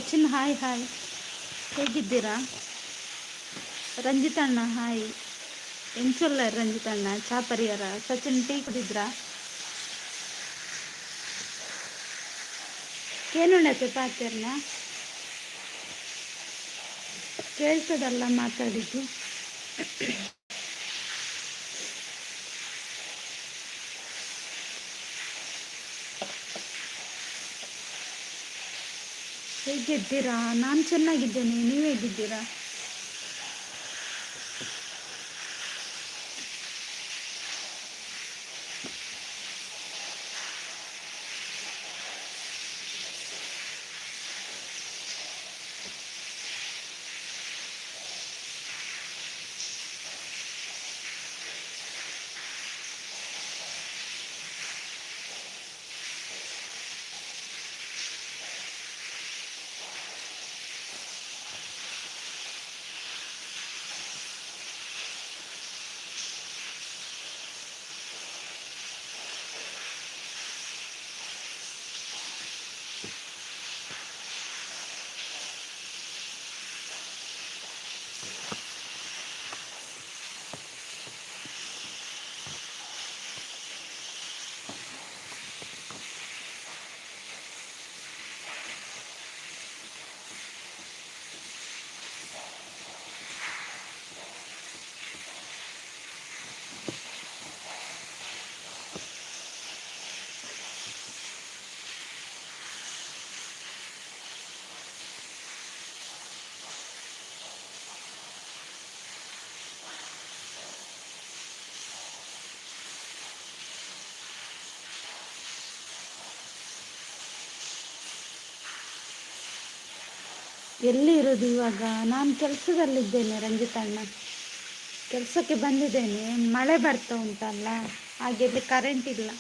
Sachin hi hi, ಹೇಗಿದ್ದೀರಾ? ರಂಜಿತಣ್ಣ hi. ಎಂಚೊಲ್ಲ ರಂಜಿತಣ್ಣ, ಚಾ ಪರಿಹಾರ. ಸಚಿನ್ ಟೀ ಕುಡಿದ್ರಾ? ಕೇನುಣ್ಣತೆ ಪಾತ್ಯರ್ನ ಕೇಳ್ತದಲ್ಲ ಮಾತಾಡಿದ್ದು. ಹೇಗಿದ್ದೀರಾ? ನಾನು ಚೆನ್ನಾಗಿದ್ದೇನೆ, ನೀವು ಹೇಗಿದ್ದೀರಾ? ಎಲ್ಲಿ ಇರೋದು ಇವಾಗ? ನಾನು ಕೆಲಸದಲ್ಲಿದ್ದೇನೆ ರಂಜಿತಣ್ಣ, ಕೆಲಸಕ್ಕೆ ಬಂದಿದ್ದೇನೆ. ಮಳೆ ಬರ್ತಾ ಉಂಟಲ್ಲ, ಹಾಗೆ ಇಲ್ಲಿ ಕರೆಂಟ್ ಇಲ್ಲ.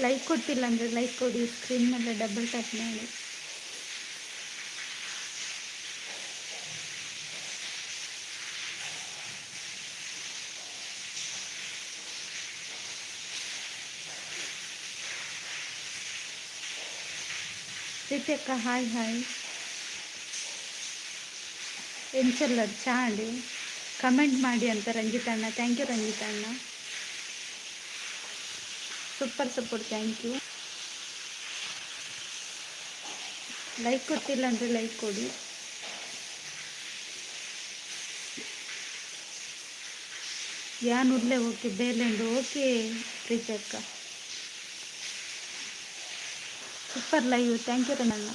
ಲೈಕ್ ಕೊಟ್ಟಿಲ್ಲ ಅಂದರೆ ಲೈಕ್ ಕೊಡಿ, ಸ್ಕ್ರೀನ್ ಮೇಲೆ ಡಬಲ್ ಟ್ಯಾಪ್ ಮಾಡಿ. ಪ್ರೀತಿ ಅಕ್ಕ ಹಾಯ್ ಹಾಯ್. ಎಂಚಲ್ಲ ಚಾಡಿ ಕಮೆಂಟ್ ಮಾಡಿ ಅಂತ ರಂಜಿತಣ್ಣ. ಥ್ಯಾಂಕ್ ಯು ರಂಜಿತಣ್ಣ, super support, thank you. Like ಕೊಟ್ಟಿಲ್ಲ ಅಂದರೆ ಲೈಕ್ ಕೊಡಿ. ಯಾನುರ್ಲೆ ಓಕೆ, ಬೇಲೆಂಡು ಓಕೆ. ಪ್ರೀತಿ ಅಕ್ಕ ಸೂಪರ್ ಲೈವ್, ಥ್ಯಾಂಕ್ ಯು ರಂಜಣ್ಣ.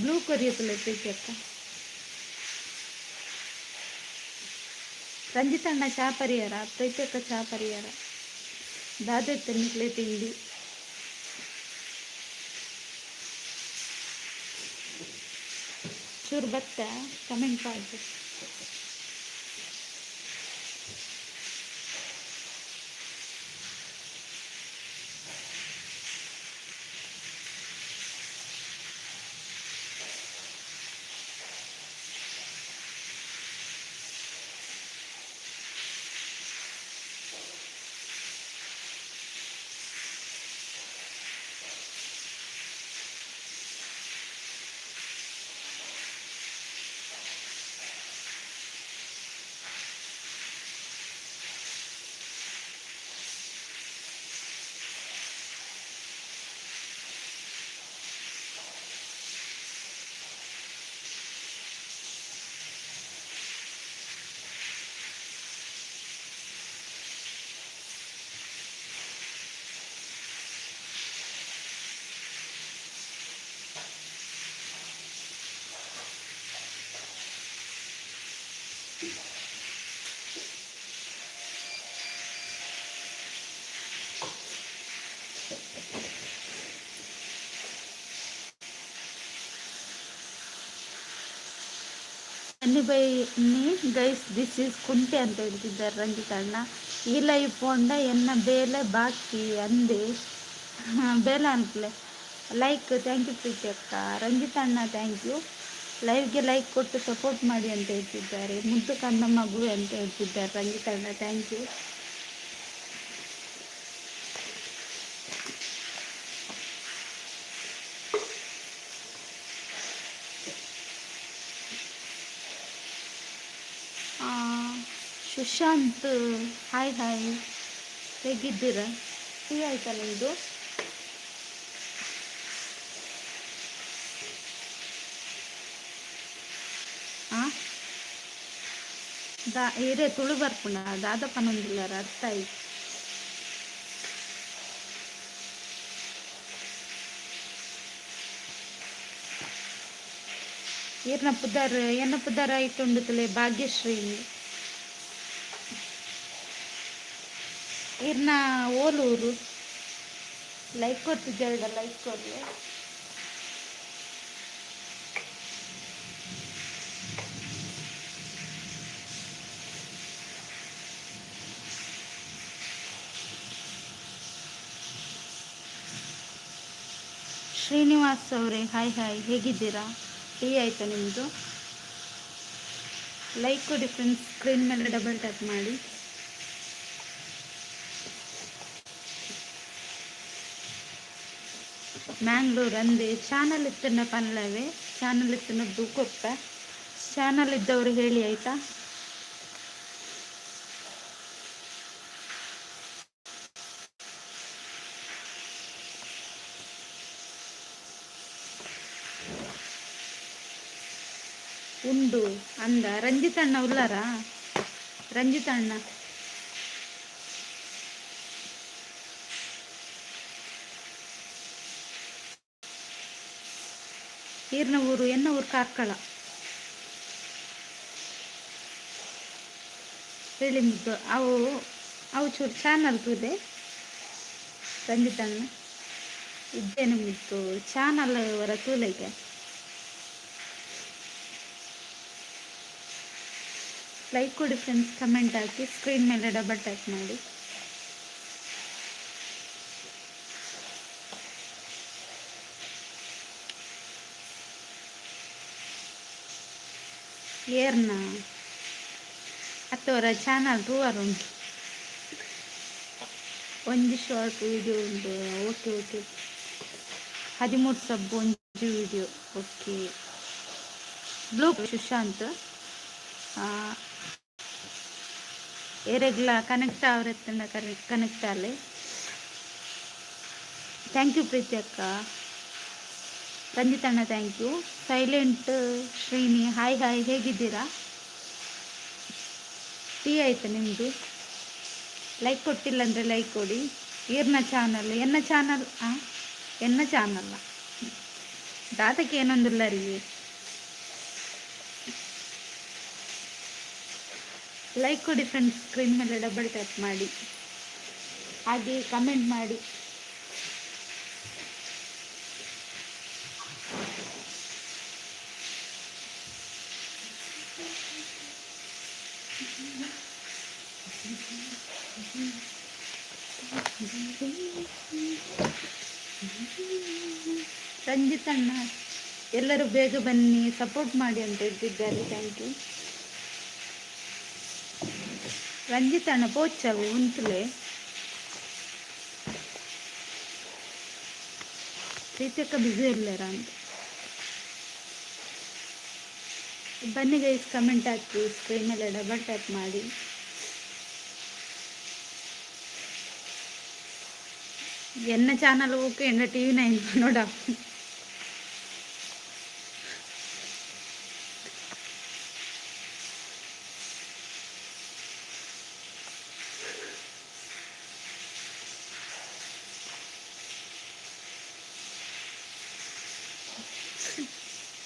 ಬ್ಲೂ ಕೊರಿಯಪ್ಪಲ್ಲ ಪ್ರೀತಿ ಅಕ್ಕ. ರಂಜಿತಣ್ಣ ಚಾ ಪರಿಹಾರ, ಪ್ರೀತಿ ಅಕ್ಕ ಚಾ ಪರಿಹಾರ. ದಾದೆ ತಿನ್ನಿಕ್ಲೆ ತಿಂಡಿ. ಚೂರು ಬತ್ತ ಕಮೆಂಟ್ ಮಾಡಿ. ಬನ್ನಿ ಗೈಸ್, ದಿಸ್ ಈಸ್ ಕುಂಟೆ ಅಂತ ಹೇಳ್ತಿದ್ದಾರೆ ರಂಜಿತ್ ಅಣ್ಣ. ಈ ಲೈವ್ ಪೋಂಡ ಎನ್ನ ಬೇಲೆ ಬಾಕಿ ಅಂದೆ ಬೇಲೆ ಅನ್ಪ್ಲೆ ಲೈಕ್. ಥ್ಯಾಂಕ್ ಯು ಪ್ರೀತಿ ಅಕ್ಕ. ರಂಜಿತ್ ಅಣ್ಣ ಥ್ಯಾಂಕ್ ಯು. ಲೈವ್ಗೆ ಲೈಕ್ ಕೊಟ್ಟು ಸಪೋರ್ಟ್ ಮಾಡಿ ಅಂತ ಹೇಳ್ತಿದ್ದಾರೆ. ಮುದ್ದು ಕಂದ ಮಗು ಅಂತ ಹೇಳ್ತಿದ್ದಾರೆ ರಂಜಿತ್ ಅಣ್ಣ, thank you. Sushant hi hi, ಹೇಗಿದ್ದೀರಾ? ಟೀ ಆಯ್ತಾ ನಿಮ್ಮದು? ಏರೇ ತುಳು ಬರ್ಪುಣ ದಾದಪ್ಪನೊಂದಿಲ್ಲ ಅರ್ಥ ಆಯ್ತು. ಎನ್ನ ಪುದಾರ ಇಟ್ಟುಂಡುತ್ತಲೇ ಭಾಗ್ಯಶ್ರೀ ಇರ್ನ ಓಲೂರು. ಲೈಕ್ ಕೊಡ್ತಿದ್ದಾರ, ಲೈಕ್ ಕೊಡ್ಲಿ. ಶ್ರೀನಿವಾಸ್ ಅವರೇ ಹಾಯ್ ಹಾಯ್, ಹೇಗಿದ್ದೀರಾ? ಟೀ ಆಯಿತಾ ನಿಮ್ಮದು? ಲೈಕ್ ಕೊಡಿ ಫ್ರೆಂಡ್ಸ್, ಸ್ಕ್ರೀನ್ ಮೇಲೆ ಡಬಲ್ ಟ್ಯಾಪ್ ಮಾಡಿ. ಮ್ಯಾಂಗ್ಳೂರ್ ಅಂದೆ ಚಾನಲ್ ಇತ್ತನ್ನ ಪನ್ಲವೇ, ಚಾನಲ್ ಇತ್ತನ್ನ ದೂಕೊಪ್ಪ. ಚಾನಲ್ ಇದ್ದವರು ಹೇಳಿ ಆಯಿತಾ? ಉಂಡು ಅಂದ ರಂಜಿತ್ ಅಣ್ಣ ಉಲ್ಲಾರಾ? ರಂಜಿತ್ ಅಣ್ಣ ಈರ್ನ ಊರು ಎನ್ನ ಊರು ಕಾರ್ಕಳ. ಹೇಳಿ ಮುದ್ದು ಅವು ಚೂರು ಚಾನಲ್ ಇದೆ ರಂಜಿತ್ ಅಣ್ಣ ಇದ್ದೇನೆ ಮುದ್ದು ಚಾನಲ್ ಅವರ ತೂಲೈಗೆ. ಲೈಕ್ ಕೊಡಿ ಫ್ರೆಂಡ್ಸ್, ಕಮೆಂಟ್ ಹಾಕಿ, ಸ್ಕ್ರೀನ್ ಮೇಲೆ ಡಬಲ್ ಟ್ಯಾಪ್ ಮಾಡಿ. ಏರ್ನ ಹತ್ತವರ ಚಾನಲ್ ಟೂವರ್ ಉಂಟು, ಒಂಜಿ ಶಾರ್ಟ್ ವಿಡಿಯೋ ಉಂಟು. ಓಕೆ ಓಕೆ, 13 ಸಬ್ ಒಂಜಿ ವಿಡಿಯೋ. ಓಕೆ ಬ್ಲೂ ಸುಶಾಂತ್ ಏರೆಗ್ಲ ಕನೆಕ್ಟ್ ಅವರೆತ್ತಂಡ ಕನೆಕ್ಟ್ ಆಲೆ. ಥ್ಯಾಂಕ್ ಯು ಪ್ರೀತಿ ಅಕ್ಕ. ರಂಜಿತ್ ಅಣ್ಣ thank you. Silent Srini hi hi, ಹೇಗಿದ್ದೀರಾ? ಟೀ ಆಯ್ತಾ ನಿಮ್ಮದು? ಲೈಕ್ ಕೊಟ್ಟಿಲ್ಲ ಅಂದರೆ ಲೈಕ್ ಕೊಡಿ. ಎನ್ನ ಚಾನಲ್ ಎನ್ನ ಚಾನಲ್ಲ ದಾತಕ್ಕೆ ಏನೊಂದಿಲ್ಲ ರೀ. ಲೈಕ್ ಕೊಡಿ ಫ್ರೆಂಡ್ಸ್, ಸ್ಕ್ರೀನ್ ಮೇಲೆ ಡಬಲ್ ಟ್ಯಾಪ್ ಮಾಡಿ, ಹಾಗೆ ಕಮೆಂಟ್ ಮಾಡಿ. ರಂಜಿತ್ ಅಣ್ಣ ಎಲ್ಲರೂ ಬೇಗ ಬನ್ನಿ, ಸಪೋರ್ಟ್ ಮಾಡಿ ಅಂತ ಹೇಳ್ತಿದ್ದಾರೆ. Thank you. ರಂಜಿತ್ ಅಣ್ಣ ಪೋಚವು ಉಂಟುಲೆ ಪ್ರೀತಿಯಕ್ಕ ಬಿಸಿ ಇರ್ಲಾರ ಅಂತ. ಬನ್ನಿ ಗೈಸ್, ಕಮೆಂಟ್ ಹಾಕಿ, ಸ್ಕ್ರೀನ್ ಮೇಲೆ ಡಬಲ್ ಟ್ಯಾಪ್ ಮಾಡಿ. ಎನ್ನ ಚಾನಲ್ ಓಕೆ, ಎನ್ನ TV9 ನೋಡ.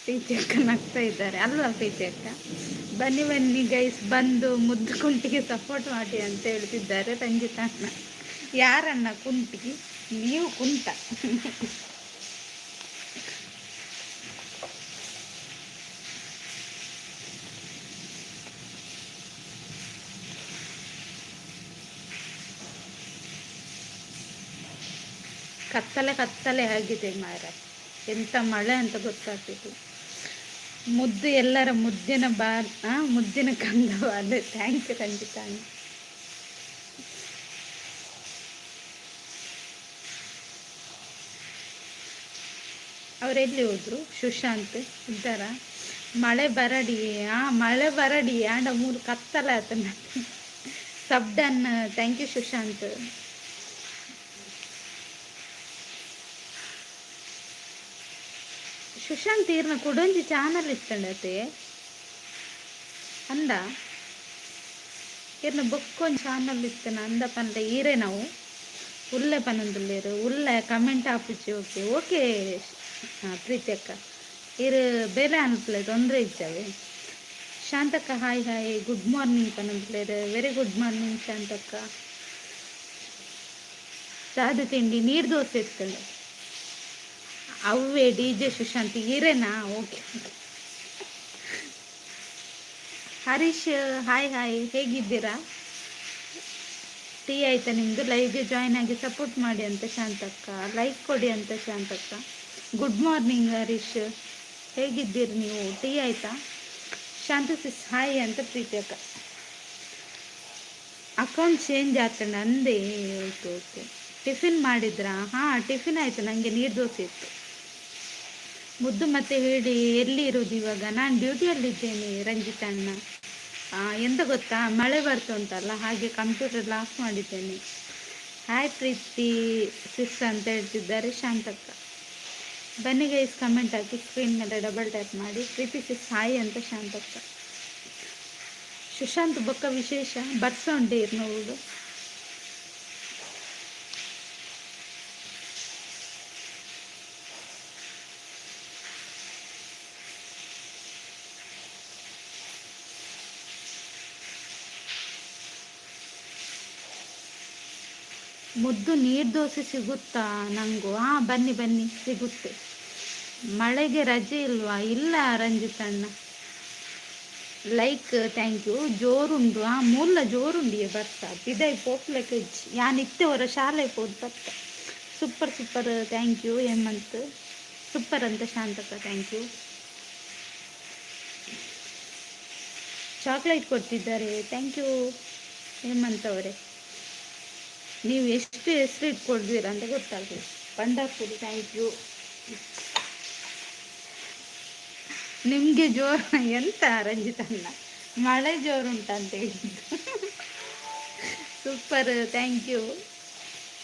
ಪ್ರೀತಿ ಅಕ್ಕ ನಗ್ತಾ ಇದ್ದಾರೆ ಅಲ್ವಾ ಪ್ರೀತಿ ಅಕ್ಕ? ಬನ್ನಿ ಬನ್ನಿ ಗೈಸ್, ಬಂದು ಮುದ್ದು ಕುಂಟಿಗೆ ಸಪೋರ್ಟ್ ಮಾಡಿ ಅಂತ ಹೇಳ್ತಿದ್ದಾರೆ ರಂಜಿತ್ ಅಣ್ಣ. ಯಾರಣ್ಣ ಕುಂಟಿ? ನೀವು ಕುಂಟ. ಕತ್ತಲೆ ಕತ್ತಲೆ ಆಗಿದೆ ಮಾರ, ಎಂಥ ಮಳೆ ಅಂತ ಗೊತ್ತಾಗ್ತಿತ್ತು. ಮುದ್ದು ಎಲ್ಲರ ಮುದ್ದಿನ ಮುದ್ದಿನ ಕಂದವ. ಅದೇ ಥ್ಯಾಂಕ್ ಯು ರಂಜಿತಾ. ಅವರೆಲ್ಲಿ ಹೋದ್ರು? ಸುಶಾಂತ್ ಇದ್ದಾರ? ಮಳೆ ಬರಡಿ ಮಳೆ ಬರಡಿ ಆಂಡ ಮೂರು ಕತ್ತಲ ಆತನ sub done. Thank you Sushant. Sushant ಈರ್ನ ಕುಡೊಂಜಿ ಚಾನಲ್ ಇತ್ತಂಡತೆ ಅಂದ ಈರ್ನ ಬೊಕ್ಕೊಂದು ಚಾನಲ್ ಇತ್ತನ ಅಂದ ಪಂಡ ಈರೇ ನಾವು ಉಲ್ಲೆ ಪನೊಂದುಲ್ಲೇರು ಉಲ್ಲೆ ಕಮೆಂಟ್ ಆಪಿಚ್ಚಿ ಓಕೆ ಓಕೆ ಪ್ರೀತಿ ಅಕ್ಕ ಇರು ಬೇಲೆ ಅನ್ಪಲೆ ತೊಂದರೆ ಇದ್ದಾವೆ. ಶಾಂತಕ್ಕ ಹಾಯ್ ಹಾಯ್ ಗುಡ್ ಮಾರ್ನಿಂಗ್ ಪನೊಂದುಲ್ಲೇರು. ವೆರಿ ಗುಡ್ ಮಾರ್ನಿಂಗ್ ಶಾಂತಕ್ಕ. ಸಾದು ತಿಂಡಿ ನೀರು ದೋಸೆ ಇರ್ತದೆ ಅವೇ ಡಿ ಜೆ ಸುಶಾಂತ್ ಇರೇನಾ? ಓಕೆ. ಹರೀಶ್ ಹಾಯ್ ಹಾಯ್, ಹೇಗಿದ್ದೀರಾ? ಟೀ ಆಯ್ತಾ ನಿಮ್ಮದು? ಲೈವ್ಗೆ ಜಾಯ್ನ್ ಆಗಿ ಸಪೋರ್ಟ್ ಮಾಡಿ ಅಂತ ಶಾಂತಕ್ಕ, ಲೈಕ್ ಕೊಡಿ ಅಂತ ಶಾಂತಕ್ಕ. ಗುಡ್ ಮಾರ್ನಿಂಗ್ ಹರೀಶ್, ಹೇಗಿದ್ದೀರಿ ನೀವು? ಟೀ ಆಯ್ತಾ? ಶಾಂತ ಸಿಸ್ ಹಾಯ್ ಅಂತ ಪ್ರೀತಿ ಅಕ್ಕ. ಅಕೌಂಟ್ ಚೇಂಜ್ ಆಗ್ತಂಡ ಅಂದೆ. Okay okay. ಟಿಫಿನ್ ಮಾಡಿದ್ರಾ? ಹಾಂ ಟಿಫಿನ್ ಆಯಿತು, ನನಗೆ ನೀರು ದೋಸೆ ಇತ್ತು. ಮುದ್ದು ಮತ್ತೆ ಹೇಳಿ, ಎಲ್ಲಿ ಇರೋದು ಇವಾಗ? ನಾನು ಡ್ಯೂಟಿಯಲ್ಲಿದ್ದೇನೆ ರಂಜಿತಣ್ಣ. ಎಂತ ಗೊತ್ತಾ, ಮಳೆ ಬರ್ತುಂಟಲ್ಲ ಹಾಗೆ ಕಂಪ್ಯೂಟರ್ ಆಫ್ ಮಾಡಿದ್ದೇನೆ. ಹಾಯ್ ಪ್ರೀತಿ ಸಿಸ್ ಅಂತ ಹೇಳ್ತಿದ್ದಾರೆ ಶಾಂತಕ್ಕ. ಬನ್ನಿ ಗೈಸ್ ಕಮೆಂಟ್ ಹಾಕಿ, ಸ್ಕ್ರೀನ್ ಮೇಲೆ ಡಬಲ್ ಟ್ಯಾಪ್ ಮಾಡಿ. ಪ್ರೀತಿ ಸಿಸ್ ಹಾಯ್ ಅಂತ ಶಾಂತಕ್ಕ. ಸುಶಾಂತ್ ಬೊಕ್ಕ ವಿಶೇಷ ಬರ್ಸೋಂಡೆ ನೋಡು. ಮುದ್ದು ನೀರು ದೋಸೆ ಸಿಗುತ್ತಾ ನನಗೂ? ಬನ್ನಿ ಬನ್ನಿ ಸಿಗುತ್ತೆ. ಮಳೆಗೆ ರಜೆ ಇಲ್ವಾ? ಇಲ್ಲ ರಂಜಿತಣ್ಣ. Like thank you. ಜೋರುಂಡು ಮೂಲ ಜೋರುಂಡಿಯೇ ಬರ್ತಾ ಬಿದೈ ಪೋಪ್ಲಕ್ಕೆ ಯಾನಿತ್ತೆ ಅವರ ಶಾಲೆ ಪೋದು ಬರ್ತ. Super super thank you Hemanth. Super ಅಂತ ಶಾಂತಕ್ಕ ಥ್ಯಾಂಕ್ ಯು. ಚಾಕ್ಲೇಟ್ ಕೊಡ್ತಿದ್ದಾರೆ ಥ್ಯಾಂಕ್ ಯು ಹೇಮಂತ್ ಅವರೇ. ನೀವು ಎಷ್ಟು ಹೆಸರು ಇಟ್ಕೊಡ್ತೀರ ಅಂತ ಗೊತ್ತಾಗ್ತದೆ. Pandharpur thank you. ನಿಮಗೆ ಜೋರು ಎಂತ ರಂಜಿತಣ್ಣ, ಮಳೆ ಜೋರುಂಟಂತ ಹೇಳಿದ್ದು. ಸೂಪರ್ ಥ್ಯಾಂಕ್ ಯು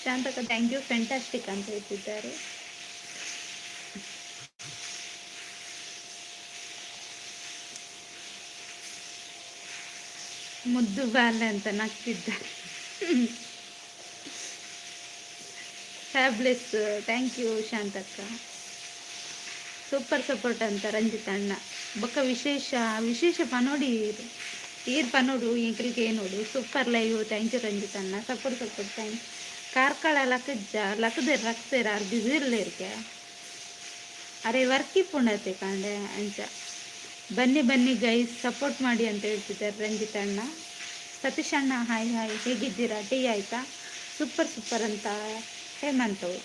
ಶಾಂತಕ ಥ್ಯಾಂಕ್ ಯು. ಫ್ಯಾಂಟಾಸ್ಟಿಕ್ ಅಂತ ಹೇಳ್ತಿದ್ದಾರೆ. ಮುದ್ದು ಬಾಲೆ ಅಂತ ನಗ್ತಿದ್ದಾರೆ. ಫ್ಯಾಬ್ಲೆಸ್ ಥ್ಯಾಂಕ್ ಯು ಶಾಂತಕ್ಕ. ಸೂಪರ್ ಸಪೋರ್ಟ್ ಅಂತ ರಂಜಿತಣ್ಣ. ಬೊಕ್ಕ ವಿಶೇಷ ವಿಶೇಷ ಪನೋಡಿ ಈರ್ ಪನೋಡು ಇಂಕ್ಲಿಗೆ ನೋಡು. ಸೂಪರ್ ಲೈವ್ ಥ್ಯಾಂಕ್ ಯು ರಂಜಿತಣ್ಣ. Support support thank. ಕಾರ್ಕಳ ಲಕ್ಕಜ್ಜ ಲಕ್ಕದೆ ರಕ್ತೇರ ಆರು ಬಿಸಿ ಇರ್ಲೇರ್ಕೆ ಅರೆ ವರ್ಕಿ ಪುಣತೆ ಕಾಂಡೆ ಅಂಚ. ಬನ್ನಿ ಬನ್ನಿ ಗೈಸ್ ಸಪೋರ್ಟ್ ಮಾಡಿ ಅಂತ ಹೇಳ್ತಿದ್ದಾರೆ ರಂಜಿತಣ್ಣ. ಸತೀಶ್ ಅಣ್ಣ ಹಾಯ್ ಹಾಯ್, ಹೇಗಿದ್ದೀರಾ? ಟೀ ಆಯಿತಾ? ಸೂಪರ್ ಸೂಪರ್ ಅಂತ ಹೇಮಂತ್ ಅವರು.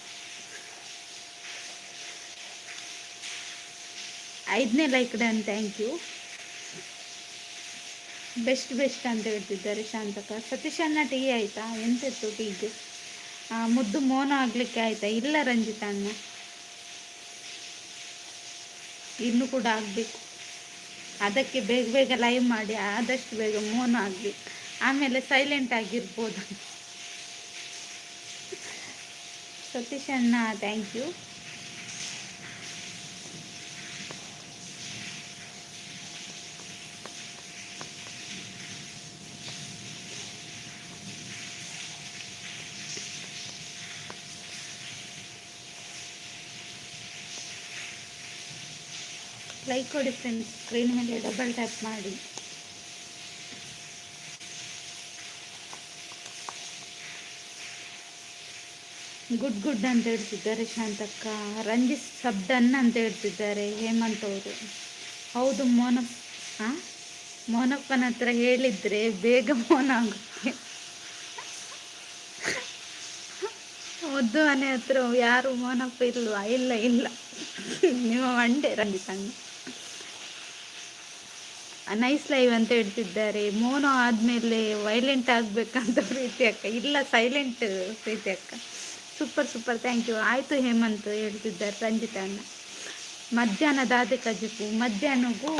5ನೇ like done thank you. Best best ಅಂತ ಹೇಳ್ತಿದ್ದಾರೆ ಶಾಂತಕ. ಸತೀಶ್ ಅಣ್ಣ ಟೀ ಆಯಿತಾ? ಎಂತಿತ್ತು ಟೀಗೆ? ಮುದ್ದು ಮೋನ ಆಗಲಿಕ್ಕೆ ಆಯಿತಾ? ಇಲ್ಲ ರಂಜಿತಣ್ಣ, ಇನ್ನೂ ಕೂಡ ಆಗಬೇಕು. ಅದಕ್ಕೆ ಬೇಗ ಬೇಗ ಲೈವ್ ಮಾಡಿ ಆದಷ್ಟು ಬೇಗ ಮೋನ ಆಗಲಿ, ಆಮೇಲೆ ಸೈಲೆಂಟ್ ಆಗಿರ್ಬೋದು. ಸತೀಶ್ ಅಣ್ಣ ಥ್ಯಾಂಕ್ ಯು. ಲೈಕ್ ಕೊಡಿ ಫ್ರೆಂಡ್ಸ್, ಸ್ಕ್ರೀನ್ ಮೇಲೆ ಡಬಲ್ ಟ್ಯಾಪ್ ಮಾಡಿ. ಗುಡ್ ಗುಡ್ ಅಂತ ಹೇಳ್ತಿದ್ದಾರೆ ಶಾಂತಕ್ಕ. ರಂಜಿತ್ ಸಬ್ಡನ್ ಅಂತ ಹೇಳ್ತಿದ್ದಾರೆ ಹೇಮಂತ್ ಅವರು. ಹೌದು ಮೋನಪ್ಪನ ಹತ್ರ ಹೇಳಿದರೆ ಬೇಗ ಮೋನ ಆಗುತ್ತೆ. ಮುದ್ದು ಮನೆ ಹತ್ರ ಯಾರು ಮೋನಪ್ಪ ಇಲ್ವಾ? ಇಲ್ಲ ಇಲ್ಲ, ನಿಮ್ಮ ಮಂಡೆ ರಂಜಿತಣ್ಣ. ನೈಸ್ ಲೈವ್ ಅಂತ ಹೇಳ್ತಿದ್ದಾರೆ. ಮೋನೋ ಆದಮೇಲೆ ವೈಲೆಂಟ್ ಆಗಬೇಕಂತ ಪ್ರೀತಿ ಅಕ್ಕ. ಇಲ್ಲ, ಸೈಲೆಂಟ್ ಪ್ರೀತಿ ಅಕ್ಕ. Super super, thank you. ಆಯಿತು ಹೇಮಂತ್ ಹೇಳ್ತಿದ್ದಾರೆ ರಂಜಿತ ಅಣ್ಣ. ಮಧ್ಯಾಹ್ನ ದಾದೆ ಕಜಿಪು ಮಧ್ಯಾಹ್ನಗೂ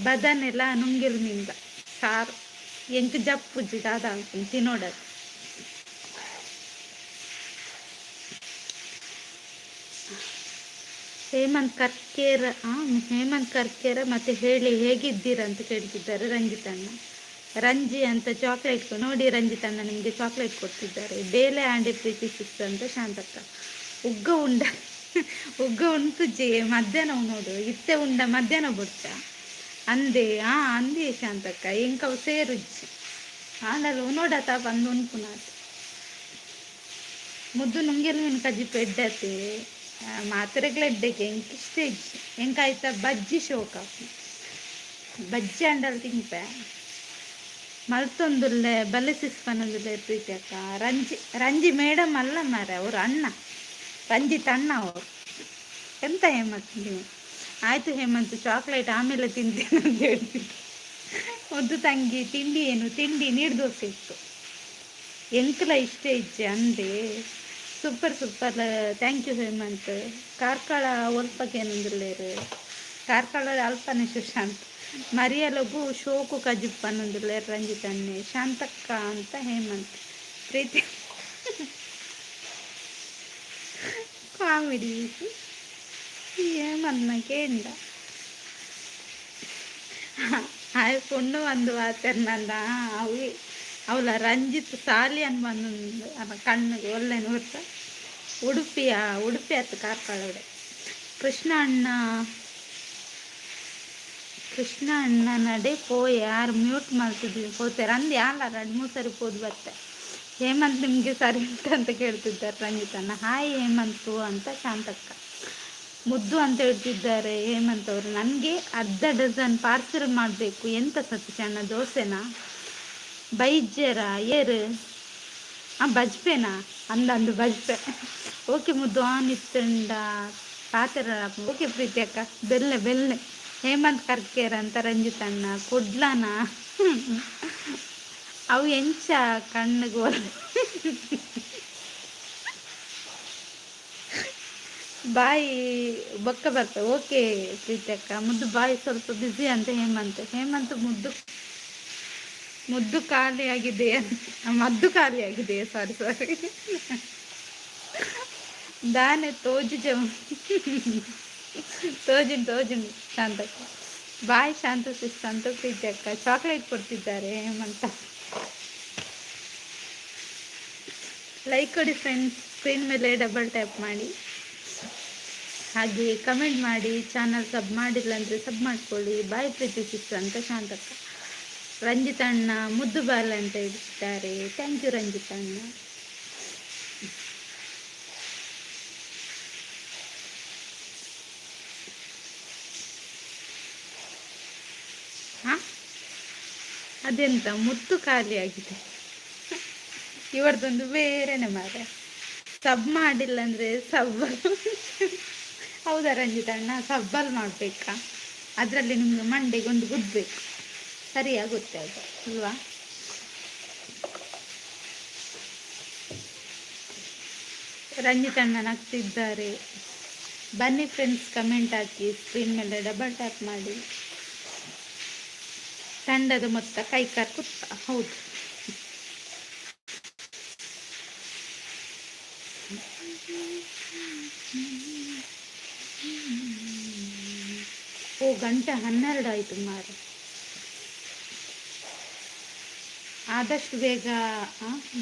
ಬದನೆಲ್ಲ ನುಂಗಿಲ್ ನಿಂದ ಸಾರು ಎಂಕ್ ಜಪ್ಪುಜ್ಜಿ ದಾದ ಅನ್ಕೊಂಡು ತಿನ್ನೋಡದು. ಹೇಮಂತ್ ಕರ್ಕೇರ ಮತ್ತೆ ಹೇಳಿ ಹೇಗಿದ್ದೀರಾ ಅಂತ ಕೇಳ್ತಿದ್ದಾರೆ ರಂಜಿತಣ್ಣ. ರಂಜಿ ಅಂತ ಚಾಕ್ಲೇಟ್ ನೋಡಿ ರಂಜಿತಣ್ಣ, ನಿಮಗೆ ಚಾಕ್ಲೇಟ್ ಕೊಡ್ತಿದ್ದಾರೆ. ಬೇಲೆ ಆಂಡೆ ಪ್ರೀತಿ ಸಿಕ್ತು ಅಂತ ಶಾಂತಕ್ಕ. ಉಗ್ಗ ಉಂಡ ಉಗ್ಗ ಉಂಟು ಜೆ ಮಧ್ಯಾಹ್ನ ನೋಡು ಇತ್ತೆ ಉಂಡ ಮಧ್ಯಾಹ್ನ ಬುಡ್ಚ ಅಂದೆ ಅಂದೆ ಶಾಂತಕ್ಕ ಎಂಕವು ಸೇರುಜ್ಜಿ ಆಂಡಲು ನೋಡತ ಬಂದು ಉನ್ಪುನಾತ ಮುದ್ದು ನುಂಗೆಲು ಇನ್ನು ಕಜ್ಜಿ ಪೆಡ್ಡತೆ ಮಾತ್ರೆಗ್ಲೆಡ್ಡೆಗೆ ಎಂಕ್ ಇಷ್ಟ ಇಜ್ಜಿ ಎಂಕಾಯ್ತ ಬಜ್ಜಿ ಶೋಕ ಬಜ್ಜಿ ಅಂಡಲ್ ತಿಂಪೆ ಮಲ್ತೊಂದುಲ್ಲೆ ಬಲೆಸಿಸ್ಪನೊಂದುಲ್ಲೆ ಪ್ರೀತಿ ಅಕ್ಕ. ರಂಜಿ ಮೇಡಮ್ ಅಲ್ಲ ಮಾರೆ, ಅವರು ಅಣ್ಣ, ರಂಜಿತ್ ಅಣ್ಣ ಅವರು. ಎಂತ ಹೇಮಂತ್ ನೀವು? ಆಯಿತು ಹೇಮಂತ್, ಚಾಕ್ಲೇಟ್ ಆಮೇಲೆ ತಿಂತೇನೆ ಅಂತ ಹೇಳ್ತಿದ್ದೆ. ಮುದ್ದು ತಂಗಿ ತಿಂಡಿ ಏನು? ತಿಂಡಿ ನೀರು ದೋಸೆ ಇತ್ತು. ಎಂಕಲ ಇಷ್ಟ ಇಜ್ಜೆ ಅಂದೆ. Super super, thank you Hemanth. Karkala ಒಲ್ಪಕ್ಕೇನೊಂದುಲ್ಲೇರು ಕಾರ್ಕಳ ಅಲ್ಪನೆ ಸುಶಾಂತ್ ಮರಿಯಲಗು ಶೋಕು ಕಜಿಪ್ಪನ್ನೊಂದುಲ್ಲೇರು ರಂಜಿತಣ್ಣೆ ಶಾಂತಕ್ಕ ಅಂತ ಹೇಮಂತ್ ಪ್ರೀತಿ ಕಾಮಿಡಿ ఏమన్నా కేండ అది పొన్ను వందు వాతernanda అవి ಅವಳ ರಂಜಿತ್ ಸಾಲಿ ಅನ್ಬಂದು ಕಣ್ಣಿಗೆ ಒಳ್ಳೆ ನೋಡ್ತ ಉಡುಪಿ ಆಯ್ತು ಕಾರ್ಕಳೋಡೆ. ಕೃಷ್ಣ ಅಣ್ಣ ನಡೆ ಪೋಯ್ ಯಾರು ಮ್ಯೂಟ್ ಮಾಡ್ತಿದ್ವಿ ಹೋಗ್ತಾರೆ ಅಂದು ಯಾರ 2-3 ಸರಿ ಹೋದ್ ಬತ್ತೆ. ಹೇಮಂತ್ ನಿಮಗೆ ಸರಿ ಅಂತ ಕೇಳ್ತಿದ್ದಾರೆ ರಂಜಿತಣ್ಣ. ಹಾಯ್ ಹೇಮಂತು ಅಂತ ಶಾಂತಕ್ಕ. ಮುದ್ದು ಅಂತ ಹೇಳ್ತಿದ್ದಾರೆ ಹೇಮಂತ್ ಅವರು. ನನಗೆ 1/2 ಡಜನ್ ಪಾರ್ಸೆಲ್ ಮಾಡಬೇಕು. ಎಂತ ಸತೀಶಣ್ಣ, ದೋಸೆನಾ ಬೈಜ್ಜರ ಏರು ಬಜ್ಪೆನಾ ಅಂದಂದು ಬಜ್ಪೆ. ಓಕೆ ಮುದ್ದು ಆನ್ ಇತ್ತಂಡ ಪಾತ್ರ ಓಕೆ ಪ್ರೀತಿ ಅಕ್ಕ. ಬೆಲ್ಲೆ ಹೇಮಂತ್ ಕರ್ಕೇರ ಅಂತ ರಂಜಿತಣ್ಣ ಕೊಡ್ಲಾನ ಅವು ಎಂಚ ಕಣ್ಣಿಗೆ ಬಾಯಿ ಬೊಕ್ಕ ಬರ್ತವೆ. ಓಕೆ ಪ್ರೀತಿ ಅಕ್ಕ. ಮುದ್ದು ಬಾಯಿ ಸ್ವಲ್ಪ ಬ್ಯುಸಿ ಅಂತ ಹೇಮಂತ್ ಮುದ್ದು ಖಾಲಿ ಆಗಿದೆಯಾ? ಮದ್ದು ಖಾಲಿ ಆಗಿದೆಯಾ? ಸಾರಿ ದಾನೆ ತೋಜು ಶಾಂತಕ್ಕ. ಬಾಯ್ ಶಾಂತ ಅಂತ ಪ್ರೀತಿ ಅಕ್ಕ. ಚಾಕ್ಲೇಟ್ ಕೊಡ್ತಿದ್ದಾರೆ ಹೇಮಂತ. ಲೈಕ್ ಕೊಡಿ ಫ್ರೆಂಡ್ಸ್, ಸ್ಕ್ರೀನ್ ಮೇಲೆ ಡಬಲ್ ಟ್ಯಾಪ್ ಮಾಡಿ, ಹಾಗೆ ಕಮೆಂಟ್ ಮಾಡಿ. ಚಾನಲ್ ಸಬ್ ಮಾಡಿಲ್ಲ ಅಂದರೆ ಸಬ್ ಮಾಡ್ಕೊಳ್ಳಿ. ಬಾಯ್ ಪ್ರೀತಿ ಸಿಸ್ಟರ್ ಅಂತ ಶಾಂತಕ್ಕ. ರಂಜಿತಣ್ಣ ಮುದ್ದು ಬಾಲ ಅಂತ ಇಡ್ತಾರೆ. Thank you ರಂಜಿತಣ್ಣ. ಅದೆಂತ ಮುತ್ತು ಖಾಲಿ ಆಗಿದೆ? ಇವರದೊಂದು ಬೇರೆನೆ ಮಾರೆ. ಸಬ್ ಮಾಡಿಲ್ಲ ಅಂದರೆ ಸಬ್ಬಲ್ ಹೌದಾ ರಂಜಿತಣ್ಣ? ಸಬ್ಬಲ್ ಮಾಡಬೇಕಾ? ಅದರಲ್ಲಿ ನಿಮ್ಗೆ ಮಂಡೆಗೆ ಒಂದು ಗುದ್ದಬೇಕು, ಸರಿಯಾಗುತ್ತೆ ಅದು ಅಲ್ವಾ? ರಂಜಿತಣ್ಣ ನಗ್ತಿದ್ದಾರೆ. ಬನ್ನಿ ಫ್ರೆಂಡ್ಸ್, ಕಮೆಂಟ್ ಹಾಕಿ, ಸ್ಕ್ರೀನ್ ಮೇಲೆ ಡಬಲ್ ಟ್ಯಾಪ್ ಮಾಡಿ. ತಂಡದ ಮೊತ್ತ ಕೈಕಾರ್ ಕುತ್ತ. ಹೌದು, ಗಂಟೆ 12 ಆಯಿತು ಮಾರೆ. ಆದಷ್ಟು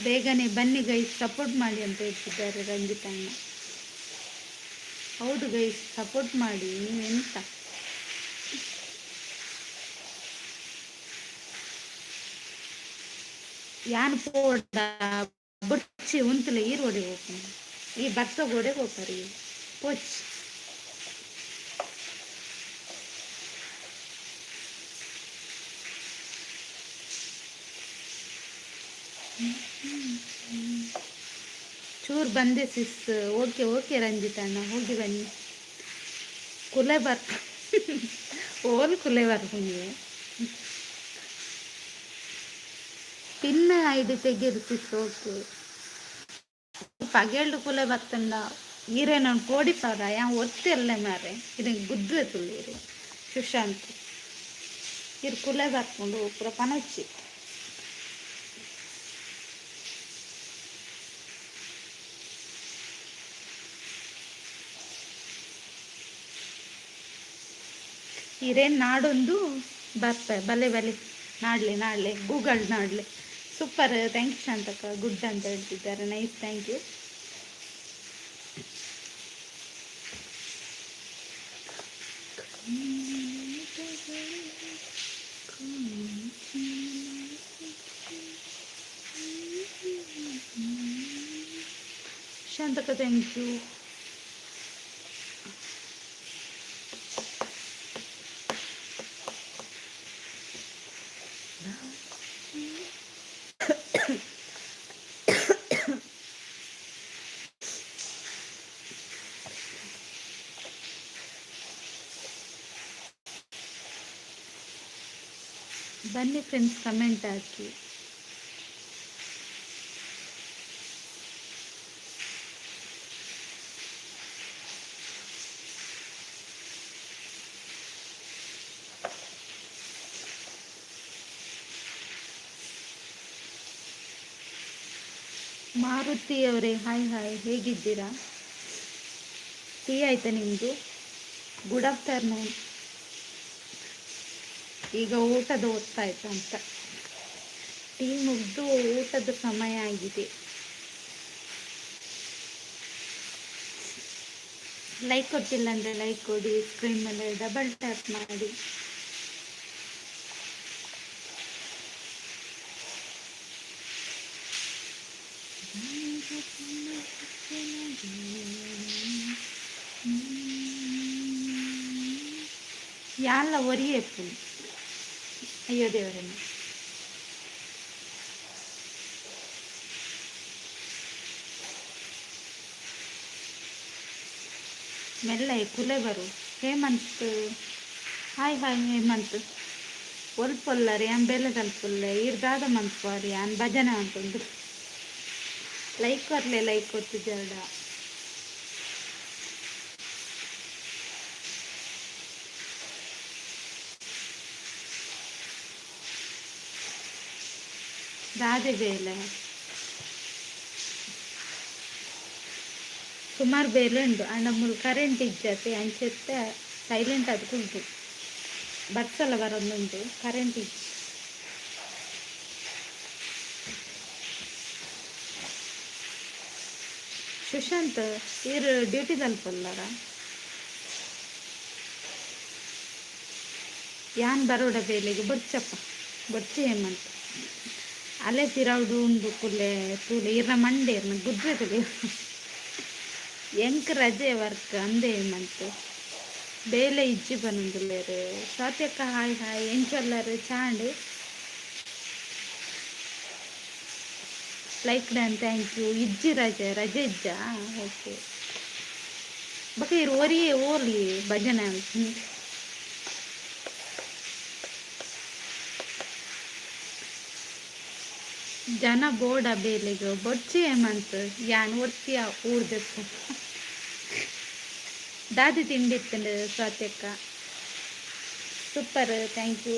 ಬೇಗನೆ ಬನ್ನಿ ಗೈಸ್, ಸಪೋರ್ಟ್ ಮಾಡಿ ಅಂತ ಹೇಳ್ತಿದ್ದಾರೆ ರಂಜಿತಣ್ಣ. ಹೌದು ಗೈಸ್, ಸಪೋರ್ಟ್ ಮಾಡಿ. ನೀವೆಂತ ಯಾನ್ ಪೋಡ ಬುಡ್ಚಿ ಉಂತಲೆ ಈರೋಡೆ ಹೋಗ್ತಾನೆ, ಈ ಬರ್ತಗೋಡೆ ಹೋಗ್ತಾರೆ ಪೋಚ್. ಚೂರು ಬಂದೆ ಸಿಸ್. ಓಕೆ ಓಕೆ ರಂಜಿತಣ್ಣ, ಹೋಗಿ ಬನ್ನಿ. ಕುಲೆ ಬರ್ ಓಲ್ ಕುಲೆ ಬರ್ತೀನಿ. ಪಿನ್ನ ಐಡಿ ತೆಗೀರು ಸಿಸ್. ಓಕೆ ಪಗೇಳ್ದು ಕುಲೆ ಬರ್ತಂಡ ಈರೆ ನಾನು ಕೋಡಿಪಾರ ಯಾ ಒತ್ತಿರಲ್ಲ ಮಾರೆ ಇದಕ್ಕೆ ಗುದ್ದೆ ತುಳ್ಳೀರಿ ಸುಶಾಂತ್ ಇರು ಕುಲೆ ಬರ್ಕೊಂಡು ಪೂರ ಪನಚ್ಚಿ. ಈರೇನು ನಾಡೊಂದು ಬರ್ತಾರೆ ಬಲೆ ಬಲೆ ನಾಡಲೆ ಗೂಗಲ್ ನಾಡಲೆ. ಸೂಪರ್, ಥ್ಯಾಂಕ್ ಯು ಶಾಂತಕ್ಕ, ಗುಡ್ ಅಂತ ಹೇಳ್ತಿದ್ದಾರೆ. Nice, thank you. ಶಾಂತಕ್ಕ ಥ್ಯಾಂಕ್ ಯು. ಬನ್ನಿ ಫ್ರೆಂಡ್ಸ್, ಕಮೆಂಟ್ ಹಾಕಿ. ಮಾರುತಿ ಅವರೇ ಹಾಯ್ ಹಾಯ್, ಹೇಗಿದ್ದೀರಾ? ಟೀ ಆಯ್ತಾ ನಿಮ್ಮದು? Good afternoon. ಈಗ ಊಟದ ಹೊತ್ತಾಯ್ತು ಅಂತ ಟೀ ಮುಗಿದು ಊಟದ ಸಮಯ ಆಗಿದೆ. ಲೈಕ್ ಕೊಟ್ಟಿಲ್ಲ ಅಂದರೆ ಲೈಕ್ ಕೊಡಿ, ಸ್ಕ್ರೀನ್ ಮೇಲೆ ಡಬಲ್ ಟ್ಯಾಪ್ ಮಾಡಿ. ಯಾಲ್ಲ ಒರಿಯೇಪು, ಅಯ್ಯೋ ದೇವರೇ. ಮೆಲ್ಲ ಕುಲೆ ಬರು. Hemanth hi hi Hemanth. ಒಲ್ಪೊಲ್ಲರಿ ಆನ್ ಬೆಲೆ ತಲ್ಪೊಲ್ಲೆ ಇರ್ದಾದ ಮನ್ಸ್ವಾರಿ ಆನ್ ಭಜನೆ ಅಂತಂದು ಲೈಕ್ ಕೊರ್ಲೆ ಲೈಕ್ ಕೊಡ್ತಿದ್ದಾಡ. ರಾಧೆ ಬೇಲೆ ಸುಮಾರು ಬೇಲೆ ಉಂಟು ಅಂಡ ಮುಲ್ ಕರೆಂಟ್ ಇಜ್ಜತೆ ಅಂಚೆತ್ತೆ ಸೈಲೆಂಟ್ ಅದು ಕುಂಟು ಬರ್ಸಲ್ಲ ಬರೋದುಂಟು ಕರೆಂಟ್ ಇಜ್ಜಿ. ಸುಶಾಂತ್ ಇರು ಡ್ಯೂಟಿ ತಲುಪಲ್ಲಾರ ಯಾನ್ ಬರೋಡ ಬೇಲೆಗೆ ಬೊಚ್ಚಪ್ಪ ಬೊಚ್ಚಿ ಹೇಮಂತ ಅಲೆ ತಿರೌಡು ಉಂಡು ಕುಲೆ ತೂಲೆ ಇರ್ನ ಮಂಡೆ ಇರ್ನ ಗುದ್ರೆ ತುಲೆ ಎಂಕ್ ರಜೆ ವರ್ಕ್ ಅಂದೆ ಹೇಮಂತ್ ಬೇಲೆ ಇಜ್ಜಿ ಬನ್ನೊಂದುಲ್ಲೆರ್. ಸ್ವಾತ್ಯಕ್ಕ ಹಾಯ್ ಹಾಯ್, ಎಂಚೊಲ್ಲರ್ ಚಾಂಡ್ ಲೈಕ್ ಡನ್, ಥ್ಯಾಂಕ್ ಯು. ಇಜ್ಜಿ ರಜೆ ಇಜ್ಜಾ? ಓಕೆ ಬಕ ಇರು ಒರಿಯೇ ಓರ್ಲಿ ಭಜನೆ ಅಂತ ಜನ ಬೋರ್ಡ ಬೇಲೆಗೆ ಬೊಚ್ಚಿ ಹೇಮಂತ್ ಯಾನ್ ಒರ್ತಿಯ ಊರ್ದೆಪ್ಪ ದಾದಿ ತಿಂಡಿತ್ತಂಡು ಸ್ವಾತ್ಯಕ್ಕ. Super, thank you,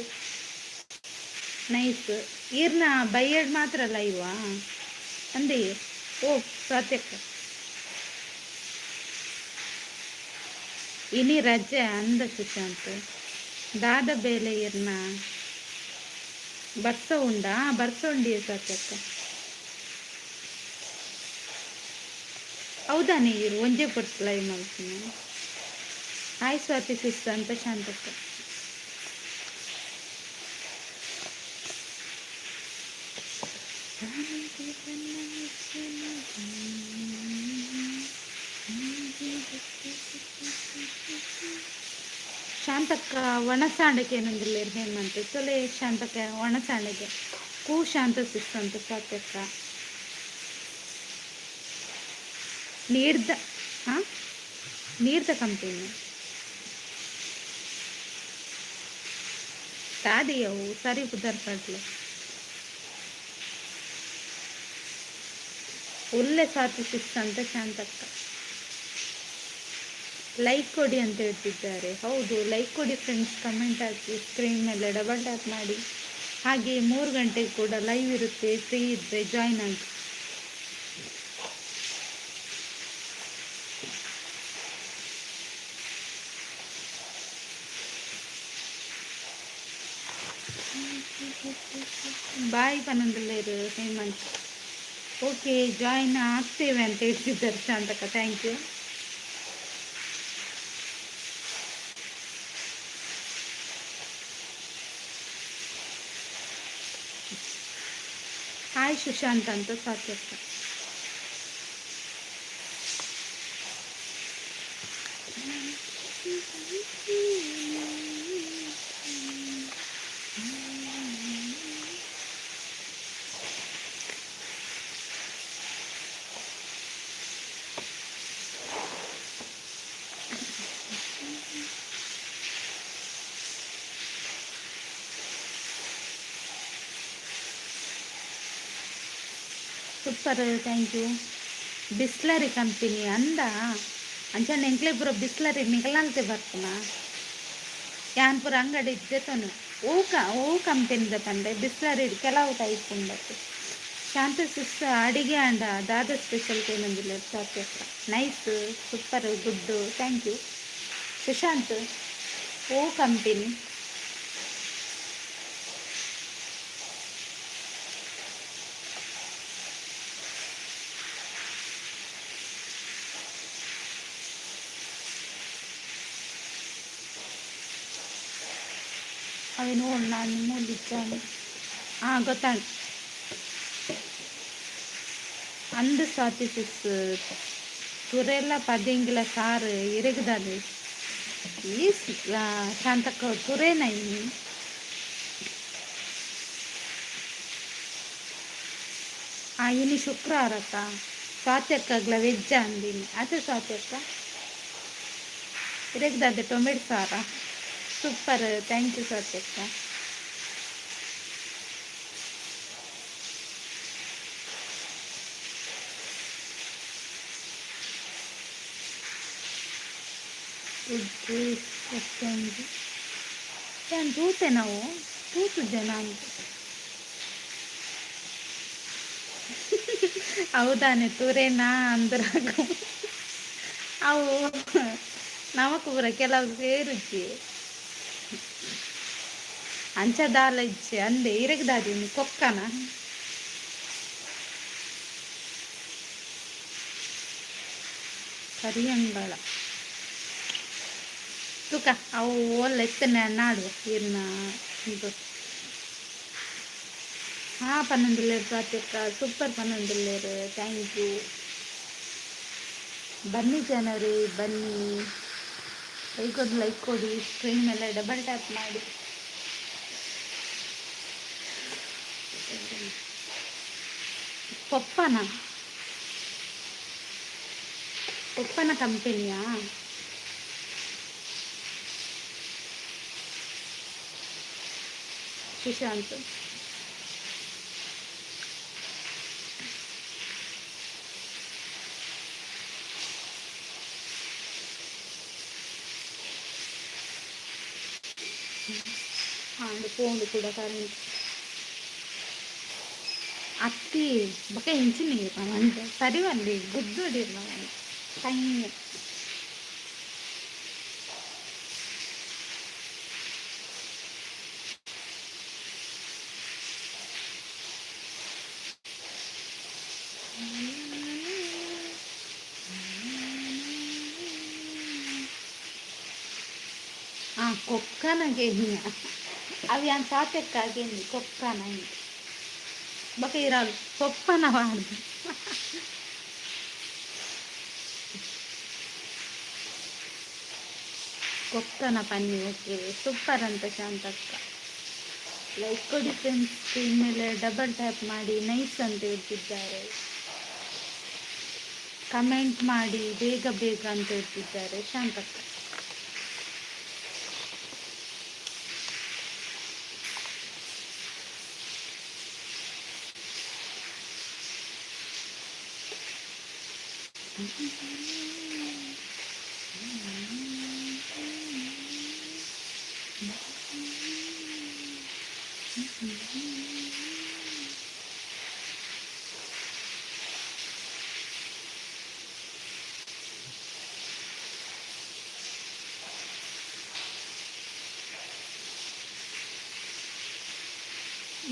nice. ಈರ್ನ ಬೈಯಡ್ ಮಾತ್ರ ಲೈವಾ ಅಂದೆ. ಓ ಸ್ವಾತ್ಯಕ್ಕ ಇನಿ ರಜೆ ಅಂದ ಸುಶಾಂತ್ ದಾದ ಬೇಲೆ ಇರ್ನ ಬರ್ಸ ಉಂಡಾ? ಬರ್ಸ ಉಂಡಿಯ ಸ್ವಾತ್ಯಕ್ಕ? ಹೌದಾ ನೀರು ಒಂಜೆ ಕೊಡ್ತು ಲೈವ್ ಮಾಡ್ತೀನಿ. ಹಾಯ್ ಸ್ವಾತಿ ಸಿಸ್ ಅಂತ ಶಾಂತಕ್ಕ. ಶಾಂತಕ್ಕ ಒಣಸಾಂಡಕ್ಕೆ ಏನಂದಿಲ್ಲ ಹೇಮಂತ ತೊಲೆ ಶಾಂತಕ್ಕೆ ಒಣಸಾಂಡಗೆ ಕೂ ಶಾಂತ ಸಿಸ್ ಅಂತ ಸ್ವಾತ್ಯಕ್ಕ. ನೀರ್ದ ಹಾಂ ನೀರ್ದ ಕಂಪನಿ ಕಾದಿಯವು ಸರಿ ಕುದರ್ಪಡ್ಲೆ ಒಳ್ಳೆ ಸಾತಿ ಅಂತ ಶಾಂತಕ್ಕ ಲೈಕ್ ಕೊಡಿ ಅಂತ ಹೇಳ್ತಿದ್ದಾರೆ. ಹೌದು, ಲೈಕ್ ಕೊಡಿ ಫ್ರೆಂಡ್ಸ್, ಕಮೆಂಟ್ ಹಾಕಿ, ಸ್ಕ್ರೀನ್ ಮೇಲೆ ಡಬಲ್ ಟ್ಯಾಪ್ ಮಾಡಿ. ಹಾಗೆ 3 ಗಂಟೆಗೆ ಕೂಡ ಲೈವ್ ಇರುತ್ತೆ, ಫ್ರೀ ಇದ್ದರೆ ಜಾಯ್ನ್ ಆಗಿ. ಬಾಯ್ ಪನ್ನೊಂದಲ್ಲೇರು ಹೇಮಂತ್. ಓಕೆ, ಜಾಯ್ನ್ ಆಗ್ತೇವೆ ಅಂತ ಹೇಳ್ತಿದ್ದಾರೆ ಶಾಂತಕ್ಕ. Thank you. ಹಾಯ್ ಸುಶಾಂತ್ ಅಂತ ಸಾಕ್ಯಕ್ಕ. Super, thank you. Bisleri company ಅಂದ ಅಂಚನೆ ಎಂಕ್ಲೆ ಪೂರ ಬಿಸ್ಲರಿ ನಿಗಲಾಂತೆ ಬರ್ತನ ಯಾನ್ ಪೂರ ಅಂಗಡಿ ಇದ್ದೆತನು ಓ ಕಂಪನಿದ ಪಂಡೆ ಬಿಸ್ಲರಿ ಕೆಲವು ಟೈಪ್ ಉಂಡತ್ತು. ಶಾಂತ ಸಿಸ್ ಅಡಿಗೆ ಅಂಡ ದಾದ ಸ್ಪೆಷಲ್ ಏನಂದಿಲ್ಲ ಸಾಕು. Nice, super, good, thank you Sushant. Oh company అవి నువ్వు నన్ను ఇచ్చాను ಗೊತ್ತಾಗ ಅಂದು ಸಾತಿಸಿಸ್ ತುರೆಲ್ಲ ಪದಿಂಗಿಲ ಸಾರು ಇರಗದಾದು ಈ ಶಾಂತಕ್ಕ ತುರೇನೈ ಇನಿ ಶುಕ್ರವಾರಕ್ಕ ಸ್ವಾತ್ಯಕ್ಕಗ್ಲ ವೆಜ್ಜ ಅಂದಿನಿ ಅದೇ ಸ್ವಾತ್ಯಕ್ಕ ಇರಗದಾದೆ ಟೊಮೆಟೊ ಸಾರ. ಸೂಪರ್, ಥ್ಯಾಂಕ್ ಯು ಸ್ವಾತ್ಯಕ್ಕ. ಏನು ತೂತೆ ನಾವು ತೂತಿದ್ದೆ ನಾನು. ಹೌದಾನೆ, ತುರೇನಾ ಅಂದ್ರಾಗ ಅವು ನಮಕ್ ಪೂರ ಕೆಲವು ಸೇರುಚ್ಚಿ ಅಂಚದಾಲ ಇಚ್ಚೆ ಅಂದೆ ಇರಗದಾದೀನಿ ಕೊಕ್ಕನ ಕರಿಯಂಗಳ ತೂಕ ಅವು ಒಳ್ಳೆ ಎತ್ತನೆ ನಾಡು ಇರ್ನ ಇದು. ಹಾಂ ಪನ್ನೊಂದಿಲ್ಲೇರು ಪ್ರಾತ್ಯಕ್ಕ, ಸೂಪರ್ ಪನ್ನೊಂದಿಲ್ಲೇರು, ಥ್ಯಾಂಕ್ ಯು. ಬನ್ನಿ ಜನರೇ ಬನ್ನಿ, ಲೈಕ್ ಕೊಡಿ, ಸ್ಕ್ರೀನ್ ಮೇಲೆ ಡಬಲ್ ಟ್ಯಾಪ್ ಮಾಡಿ. ಪಪ್ಪನ ಕಂಪನಿಯಾ? ಸುಶಾಂತ್ ಫೋನ್ ಕೂಡ ಕರೆಂಟ್ ಅತ್ತಿ ಬಕ ಇಂಚಿ ನೀರು ಅಂದ್ರೆ ಸರಿ ಅಲ್ಲಿ ಗುದ್ದೊಡಿರ್ಲ ಕೈ ಕೊಕ್ಕನಗೆ అవి అంత సాతెక్కాగింది కొక్కనండి బక ఇరాలు కొప్పన వాడు ಕೊಕ್ಕನ ಪನ್ನಿ. ಓಕೆ, ಸೂಪರ್ ಅಂತ ಶಾಂತಕ್ಕ. ಲೈಕ್ ಕೊಡಿ ಫ್ರೆಂಡ್ಸ್, ಸ್ಕ್ರೀನ್ ಮೇಲೆ ಡಬಲ್ ಟ್ಯಾಪ್ ಮಾಡಿ. ನೈಸ್ ಅಂತ ಹೇಳ್ತಿದ್ದಾರೆ. ಕಮೆಂಟ್ ಮಾಡಿ ಬೇಗ ಬೇಗ ಅಂತ ಹೇಳ್ತಿದ್ದಾರೆ ಶಾಂತಕ್ಕ.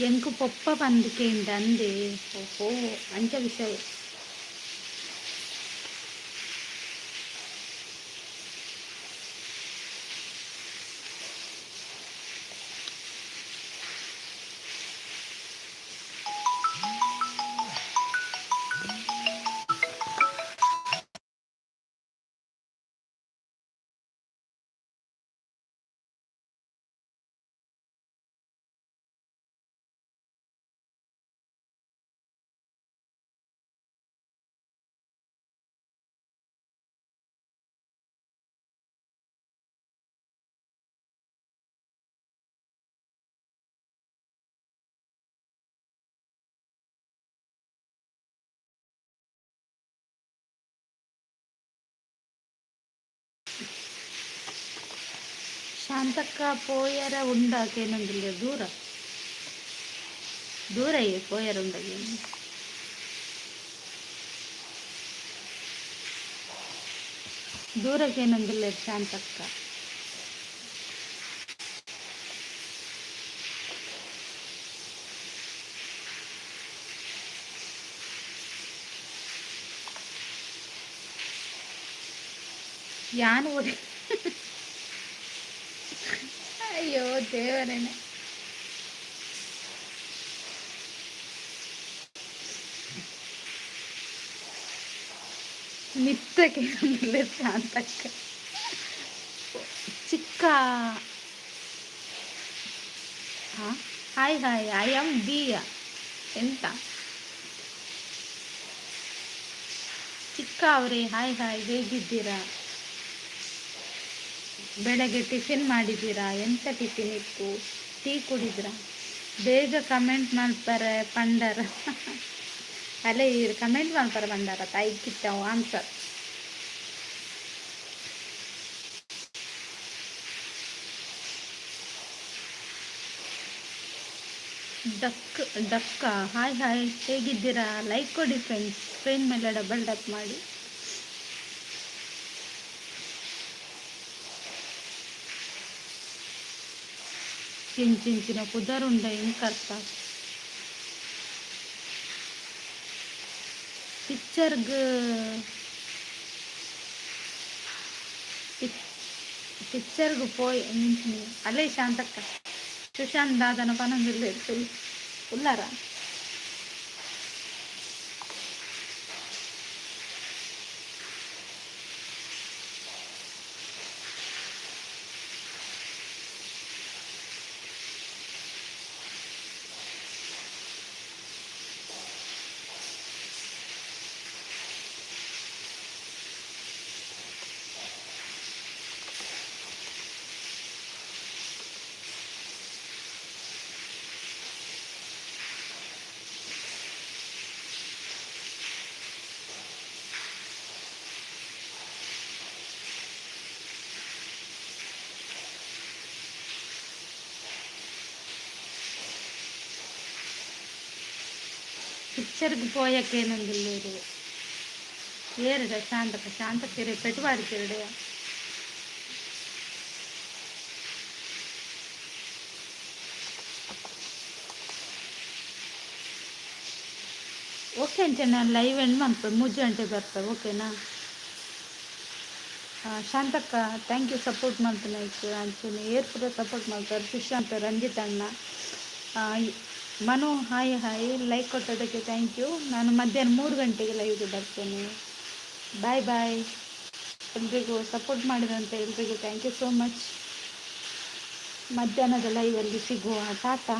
എനിക്ക് പൊപ്പ പന്തിക്കുണ്ട് അന്ത് ഓ അഞ്ച വിഷയം. ಶಾಂತಕ್ಕ ಪೋಯರ ಉಂಡಾಕೇನಂದಿಲ್ಲ ದೂರ ದೂರ ಪೋಯರ ಉಂಡಾಗೆ ದೂರಕ್ಕೇನಂದಿಲ್ಲ ಶಾಂತಕ್ಕ. ಯಾನು ಓಡಿ ಅಯ್ಯೋ ದೇವರೇನೆ. ನಿತ್ತಕ್ಕೆ ಶಾಂತಕ್ಕ ಚಿಕ್ಕ. ಹಾಯ್ ಹಾಯ್ ಐ ಆಮ್ ಬಿಯ ಎಂತ ಚಿಕ್ಕ ಅವರೇ ಹಾಯ್ ಹಾಯ್ ಹೇಗಿದ್ದೀರಾ? ಬೆಳಗ್ಗೆ ಟಿಫಿನ್ ಮಾಡಿದ್ದೀರಾ? ಎಂತ ಟಿಫಿನ್ ಇತ್ತು? ಟೀ ಕುಡಿದ್ರಾ? ಬೇಗ ಕಮೆಂಟ್ ಮಾಡ್ತಾರೆ ಪಂಡರ ಅಲ್ಲೇ ಕಮೆಂಟ್ ಮಾಡ್ತಾರೆ ಪಂಡರ ತಾಯಿಕ್ಕಿತ್ತಾವು ಆನ್ಸರ್. ಡಕ್ಕ ಹಾಯ್ ಹಾಯ್ ಹೇಗಿದ್ದೀರಾ? ಲೈಕ್ ಕೊಡಿ ಫ್ರೆಂಡ್ಸ್. ಸ್ಕ್ರೀನ್ ಮೇಲೆ ಡಬಲ್ ಡಕ್ ಮಾಡಿ. ಚಿಂಚಿನ ಕುದರುಂಡ ಹೆಂಗ್ ಕರ್ತ ಪಿಕ್ಚರ್ಗೆ పోయి ಅಲ್ಲೇ ಶಾಂತಕ್ಕ ಸುಶಾಂತ್ ದಾದನ ಪನಂದಿಲ್ಲ ಉಲ್ಲಾರ పిక్చర్కి పోయాకేనందులేదు ఏరుడ శాంతకి రేపు పెట్టుబడికి ఏరుడు ಓಕೆ ಅಂಚೆ ನಾನು ಲೈವ್ ಎಂಡ್ ಮಾಡ್ತೇವೆ 3 ಗಂಟೆ ಬರ್ತೇವೆ ಓಕೆನಾ? ಶಾಂತಕ್ಕ ಥ್ಯಾಂಕ್ ಯು ಸಪೋರ್ಟ್ ಮಾಡ್ತೀನಿ ಆಯ್ತು ಅಂಚನೆ ಏರ್ಪುರ ಸಪೋರ್ಟ್ ಮಾಡ್ತಾರೆ. ಸುಶಾಂತ್ ರಂಜಿತ್ ಅಣ್ಣ ಮನು ಹಾಯ್ ಹಾಯ್ ಲೈಕ್ ಕೊಟ್ಟೋದಕ್ಕೆ ಥ್ಯಾಂಕ್ ಯು. ನಾನು ಮಧ್ಯಾಹ್ನ 3 ಗಂಟೆಗೆ ಲೈವ್ಗೆ ಬರ್ತೇನೆ. ಬಾಯ್ ಬಾಯ್. ಎಲ್ರಿಗೂ ಸಪೋರ್ಟ್ ಮಾಡಿದಂಥ ಎಲ್ರಿಗೂ ಥ್ಯಾಂಕ್ ಯು ಸೋ ಮಚ್. ಮಧ್ಯಾಹ್ನದ ಲೈವಲ್ಲಿ ಸಿಗುವ. ಟಾಟಾ.